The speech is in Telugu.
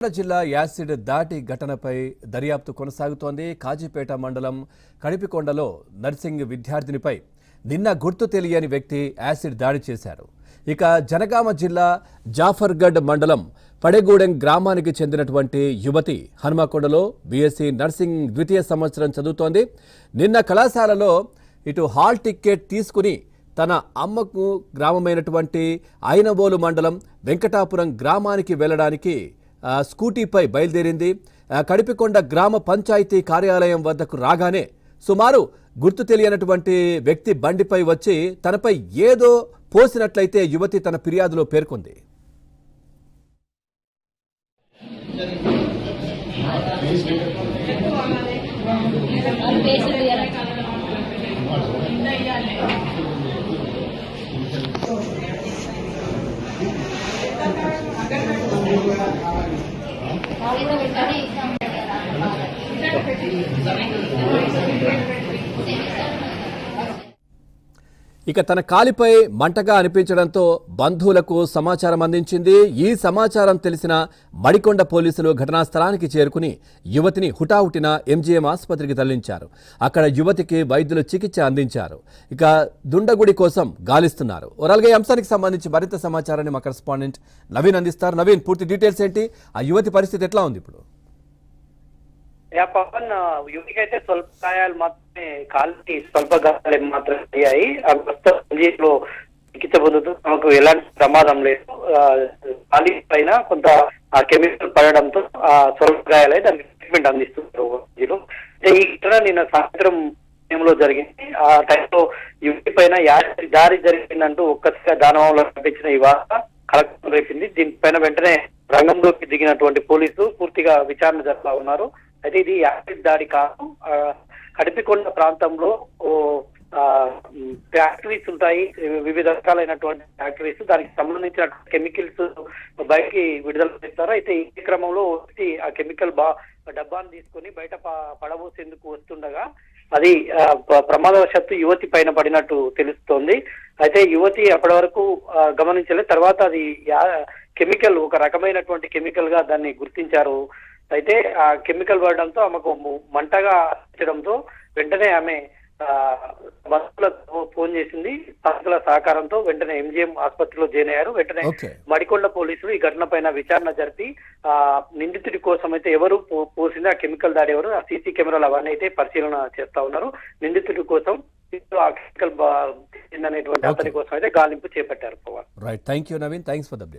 జిల్లా యాసిడ్ దాటి ఘటనపై దర్యాప్తు కొనసాగుతోంది. కాజీపేట మండలం కడిపికొండలో నర్సింగ్ విద్యార్థినిపై నిన్న గుర్తు తెలియని వ్యక్తి యాసిడ్ దాడి చేశారు. ఇక జనగామ జిల్లా జాఫర్గఢ్ మండలం పడెగూడెం గ్రామానికి చెందినటువంటి యువతి హనుమకొండలో బీఎస్సీ నర్సింగ్ ద్వితీయ సంవత్సరం చదువుతోంది. నిన్న కళాశాలలో ఇటు హాల్ టికెట్ తీసుకుని తన అమ్మకు గ్రామమైనటువంటి ఐనవోలు మండలం వెంకటాపురం గ్రామానికి వెళ్లడానికి స్కూటీపై బయలుదేరింది. కడిపికొండ గ్రామ పంచాయతీ కార్యాలయం వద్దకు రాగానే సుమారు గుర్తు తెలియనటువంటి వ్యక్తి బండిపై వచ్చి తనపై ఏదో పోసినట్లయితే యువతి తన ఫిర్యాదులో పేర్కొంది. ఇక తన కాలిపై మంటగా అనిపించడంతో బంధువులకు సమాచారం అందించింది. ఈ సమాచారం తెలిసిన మడికొండ పోలీసులు ఘటనా స్థలానికి చేరుకుని యువతిని హుటాహుటిన ఎంజీఎం ఆసుపత్రికి తరలించారు. అక్కడ యువతికి వైద్యులు చికిత్స అందించారు. ఇక దుండగుడి కోసం గాలిస్తున్నారు. ఓవరాల్గా ఈ అంశానికి సంబంధించి మరింత సమాచారాన్ని మా కరెస్పాండెంట్ నవీన్ అందిస్తారు. నవీన్, పూర్తి డీటెయిల్స్ ఏంటి? ఆ యువతి పరిస్థితి ఎట్లా ఉంది ఇప్పుడు? పవన్, యువతికైతే స్వల్ప గాయాలు మాత్రమే, కాలికి స్వల్ప గాయాలు మాత్రమే అయ్యాయి. లో చికిత్స పొందుతూ తమకు ఎలాంటి ప్రమాదం లేదు. కాలి పైన కొంత కెమికల్ పడడంతో స్వల్ప గాయాలై దానికి ట్రీట్మెంట్ అందిస్తున్నారు. ఈ ఘటన నిన్న సాయంత్రం సమయంలో జరిగింది. ఆ టైంలో యువతి పైన దాడి జరిగిందంటూ ఒక్కసారిగా దానవంలో కనిపించిన ఈ వార్త కలకలం రేపింది. దీనిపైన వెంటనే రంగంలోకి దిగినటువంటి పోలీసులు పూర్తిగా విచారణ జరుపుతా ఉన్నారు. అయితే ఇది యాసిడ్ దాడి కాదు. కడిపికొండ ప్రాంతంలో ఫ్యాక్టరీస్ ఉంటాయి, వివిధ రకాలైనటువంటి ఫ్యాక్టరీస్, దానికి సంబంధించిన కెమికల్స్ బయటికి విడుదల చేస్తారు. అయితే ఈ క్రమంలో ఆ కెమికల్ డబ్బాను తీసుకుని బయట పడబోసేందుకు వస్తుండగా అది ప్రమాదవశాత్తు యువతి పైన పడినట్టు తెలుస్తోంది. అయితే యువతి అప్పటి వరకు గమనించలేదు. తర్వాత అది కెమికల్, ఒక రకమైనటువంటి కెమికల్ గా దాన్ని గుర్తించారు. అయితే ఆ కెమికల్ పడడంతో ఆమెకు మంటగా అనిపించడంతో వెంటనే ఆమె బంధువులకు ఫోన్ చేసింది. స్థానికుల సహకారంతో వెంటనే ఎంజీఎం ఆసుపత్రిలో జాయిన్ అయ్యారు. వెంటనే మడికొండ పోలీసులు ఈ ఘటన పైన విచారణ జరిపి నిందితుడి కోసం అయితే ఎవరు పోసింది, ఆ కెమికల్ దాడి ఎవరు, ఆ సీసీ కెమెరాలు అవన్నీ అయితే పరిశీలన చేస్తా ఉన్నారు. నిందితుడి కోసం ఆ కెమికల్ అనేటువంటి అతని కోసం అయితే గాలింపు చేపట్టారు. Right, thank you Naveen, thanks for the update.